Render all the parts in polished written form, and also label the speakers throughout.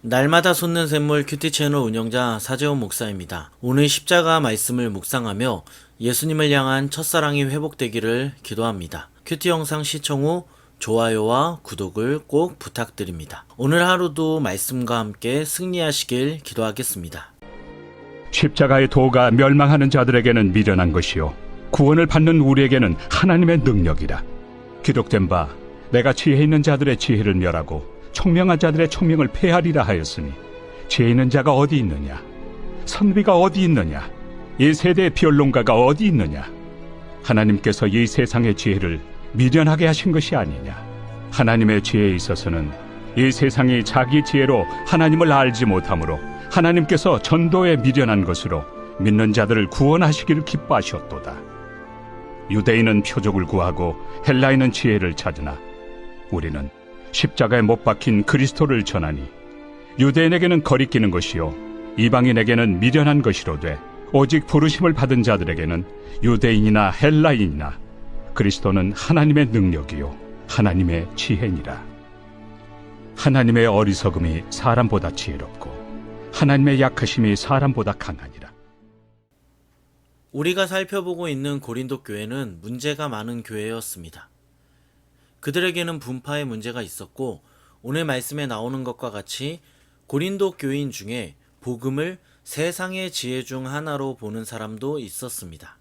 Speaker 1: 날마다 솟는 샘물 큐티 채널 운영자 사재원 목사입니다. 오늘 십자가 말씀을 묵상하며 예수님을 향한 첫사랑이 회복되기를 기도합니다. 큐티 영상 시청 후 좋아요와 구독을 꼭 부탁드립니다. 오늘 하루도 말씀과 함께 승리하시길 기도하겠습니다.
Speaker 2: 십자가의 도가 멸망하는 자들에게는 미련한 것이요 구원을 받는 우리에게는 하나님의 능력이라. 기록된 바 내가 지혜 있는 자들의 지혜를 멸하고 총명한 자들의 총명을 폐하리라 하였으니 지혜 있는 자가 어디 있느냐? 선비가 어디 있느냐? 이 세대의 변론가가 어디 있느냐? 하나님께서 이 세상의 지혜를 미련하게 하신 것이 아니냐? 하나님의 지혜에 있어서는 이 세상이 자기 지혜로 하나님을 알지 못하므로 하나님께서 전도에 미련한 것으로 믿는 자들을 구원하시기를 기뻐하셨도다. 유대인은 표적을 구하고 헬라인은 지혜를 찾으나 우리는 십자가에 못 박힌 그리스도를 전하니 유대인에게는 거리끼는 것이요 이방인에게는 미련한 것이로되 오직 부르심을 받은 자들에게는 유대인이나 헬라인이나 그리스도는 하나님의 능력이요 하나님의 지혜니라. 하나님의 어리석음이 사람보다 지혜롭고 하나님의 약하심이 사람보다 강하니라.
Speaker 1: 우리가 살펴보고 있는 고린도 교회는 문제가 많은 교회였습니다. 그들에게는 분파의 문제가 있었고 오늘 말씀에 나오는 것과 같이 고린도 교인 중에 복음을 세상의 지혜 중 하나로 보는 사람도 있었습니다.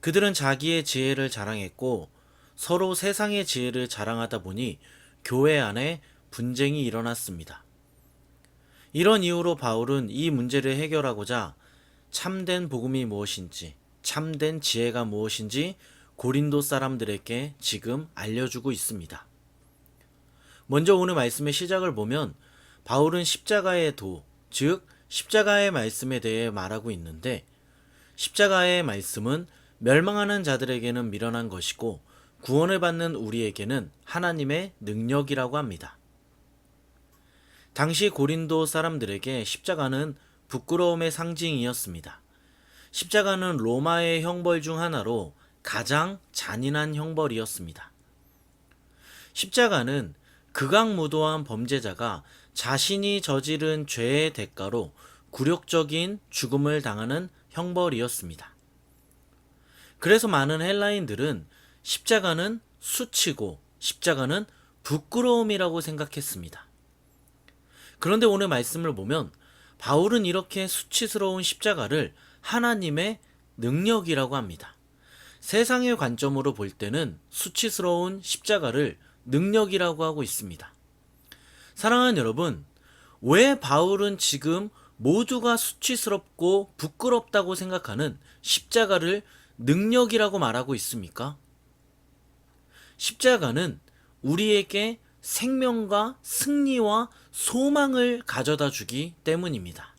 Speaker 1: 그들은 자기의 지혜를 자랑했고 서로 세상의 지혜를 자랑하다 보니 교회 안에 분쟁이 일어났습니다. 이런 이유로 바울은 이 문제를 해결하고자 참된 복음이 무엇인지, 참된 지혜가 무엇인지 고린도 사람들에게 지금 알려주고 있습니다. 먼저 오늘 말씀의 시작을 보면 바울은 십자가의 도, 즉 십자가의 말씀에 대해 말하고 있는데 십자가의 말씀은 멸망하는 자들에게는 미련한 것이고 구원을 받는 우리에게는 하나님의 능력이라고 합니다. 당시 고린도 사람들에게 십자가는 부끄러움의 상징이었습니다. 십자가는 로마의 형벌 중 하나로 가장 잔인한 형벌이었습니다. 십자가는 극악무도한 범죄자가 자신이 저지른 죄의 대가로 굴욕적인 죽음을 당하는 형벌이었습니다. 그래서 많은 헬라인들은 십자가는 수치고 십자가는 부끄러움이라고 생각했습니다. 그런데 오늘 말씀을 보면 바울은 이렇게 수치스러운 십자가를 하나님의 능력이라고 합니다. 세상의 관점으로 볼 때는 수치스러운 십자가를 능력이라고 하고 있습니다. 사랑하는 여러분, 왜 바울은 지금 모두가 수치스럽고 부끄럽다고 생각하는 십자가를 능력이라고 말하고 있습니까? 십자가는 우리에게 생명과 승리와 소망을 가져다 주기 때문입니다.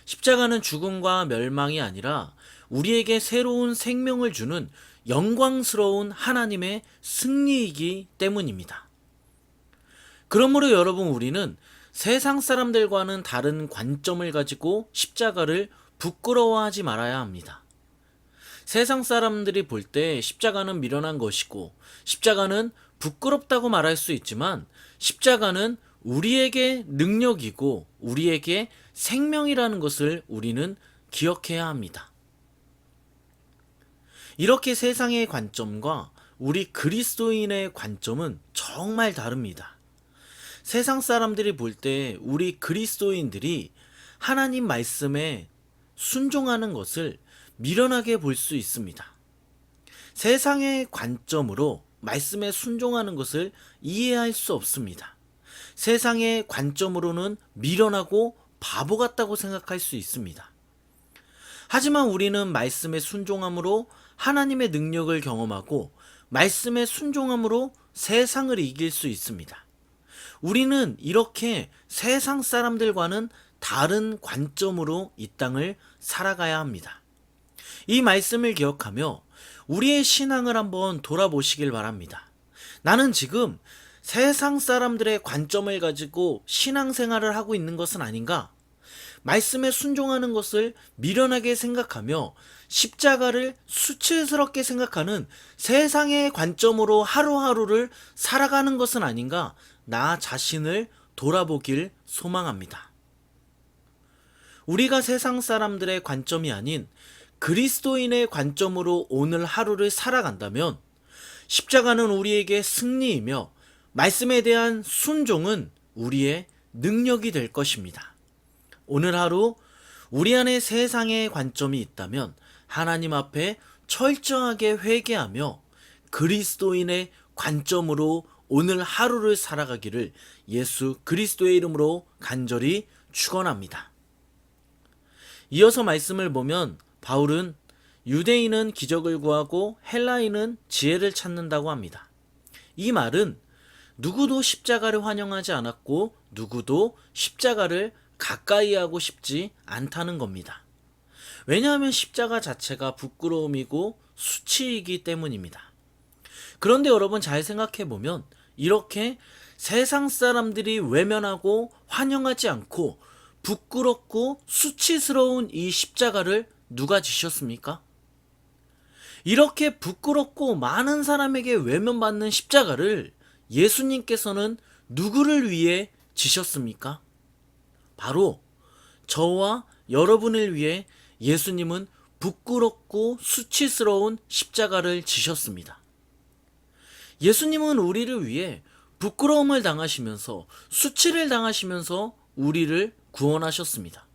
Speaker 1: 십자가는 죽음과 멸망이 아니라 우리에게 새로운 생명을 주는 영광스러운 하나님의 승리이기 때문입니다. 그러므로 여러분, 우리는 세상 사람들과는 다른 관점을 가지고 십자가를 부끄러워하지 말아야 합니다. 세상 사람들이 볼 때 십자가는 미련한 것이고 십자가는 부끄럽다고 말할 수 있지만 십자가는 우리에게 능력이고 우리에게 생명이라는 것을 우리는 기억해야 합니다. 이렇게 세상의 관점과 우리 그리스도인의 관점은 정말 다릅니다. 세상 사람들이 볼 때 우리 그리스도인들이 하나님 말씀에 순종하는 것을 미련하게 볼 수 있습니다. 세상의 관점으로 말씀에 순종하는 것을 이해할 수 없습니다. 세상의 관점으로는 미련하고 바보 같다고 생각할 수 있습니다. 하지만 우리는 말씀에 순종함으로 하나님의 능력을 경험하고 말씀에 순종함으로 세상을 이길 수 있습니다. 우리는 이렇게 세상 사람들과는 다른 관점으로 이 땅을 살아가야 합니다. 이 말씀을 기억하며 우리의 신앙을 한번 돌아보시길 바랍니다. 나는 지금 세상 사람들의 관점을 가지고 신앙생활을 하고 있는 것은 아닌가? 말씀에 순종하는 것을 미련하게 생각하며 십자가를 수치스럽게 생각하는 세상의 관점으로 하루하루를 살아가는 것은 아닌가 나 자신을 돌아보길 소망합니다. 우리가 세상 사람들의 관점이 아닌 그리스도인의 관점으로 오늘 하루를 살아간다면 십자가는 우리에게 승리이며 말씀에 대한 순종은 우리의 능력이 될 것입니다. 오늘 하루 우리 안에 세상의 관점이 있다면 하나님 앞에 철저하게 회개하며 그리스도인의 관점으로 오늘 하루를 살아가기를 예수 그리스도의 이름으로 간절히 축원합니다. 이어서 말씀을 보면 바울은 유대인은 기적을 구하고 헬라인은 지혜를 찾는다고 합니다. 이 말은 누구도 십자가를 환영하지 않았고 누구도 십자가를 가까이 하고 싶지 않다는 겁니다. 왜냐하면 십자가 자체가 부끄러움이고 수치이기 때문입니다. 그런데 여러분 잘 생각해 보면 이렇게 세상 사람들이 외면하고 환영하지 않고 부끄럽고 수치스러운 이 십자가를 누가 지셨습니까? 이렇게 부끄럽고 많은 사람에게 외면받는 십자가를 예수님께서는 누구를 위해 지셨습니까? 바로 저와 여러분을 위해 예수님은 부끄럽고 수치스러운 십자가를 지셨습니다. 예수님은 우리를 위해 부끄러움을 당하시면서 수치를 당하시면서 우리를 구원하셨습니다.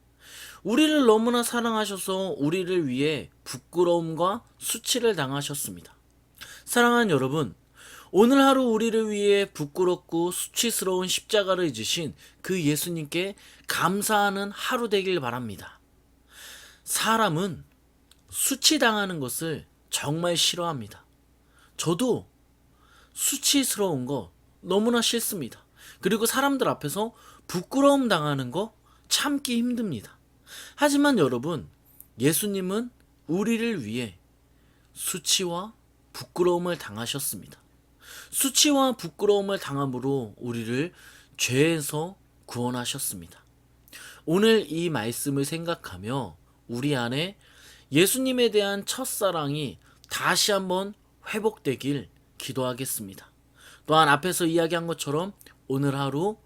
Speaker 1: 우리를 너무나 사랑하셔서 우리를 위해 부끄러움과 수치를 당하셨습니다. 사랑하는 여러분, 오늘 하루 우리를 위해 부끄럽고 수치스러운 십자가를 지신 그 예수님께 감사하는 하루 되길 바랍니다. 사람은 수치당하는 것을 정말 싫어합니다. 저도 수치스러운 거 너무나 싫습니다. 그리고 사람들 앞에서 부끄러움 당하는 거 참기 힘듭니다. 하지만 여러분, 예수님은 우리를 위해 수치와 부끄러움을 당하셨습니다. 수치와 부끄러움을 당함으로 우리를 죄에서 구원하셨습니다. 오늘 이 말씀을 생각하며 우리 안에 예수님에 대한 첫사랑이 다시 한번 회복되길 기도하겠습니다. 또한 앞에서 이야기한 것처럼 오늘 하루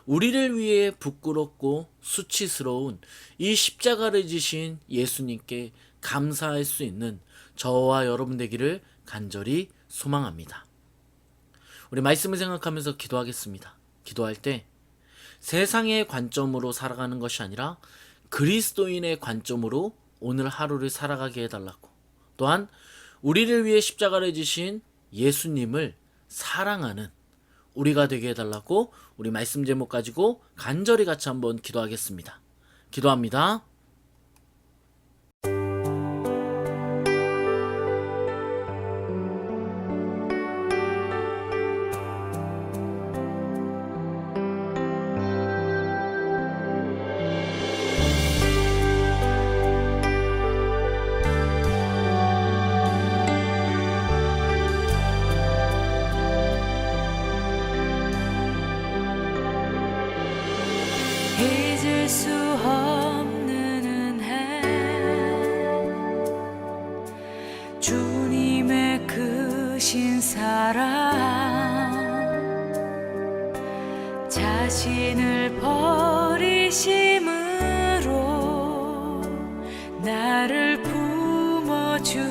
Speaker 1: 우리를 위해 부끄럽고 수치스러운 이 십자가를 지신 예수님께 감사할 수 있는 저와 여러분 되기를 간절히 소망합니다. 우리 말씀을 생각하면서 기도하겠습니다. 기도할 때 세상의 관점으로 살아가는 것이 아니라 그리스도인의 관점으로 오늘 하루를 살아가게 해달라고, 또한 우리를 위해 십자가를 지신 예수님을 사랑하는 우리가 되게 해달라고 우리 말씀 제목 가지고 간절히 같이 한번 기도하겠습니다. 기도합니다.
Speaker 3: 잊을 수 없는 은혜, 주님의 크신 사랑, 자신을 버리심으로 나를 품어주셔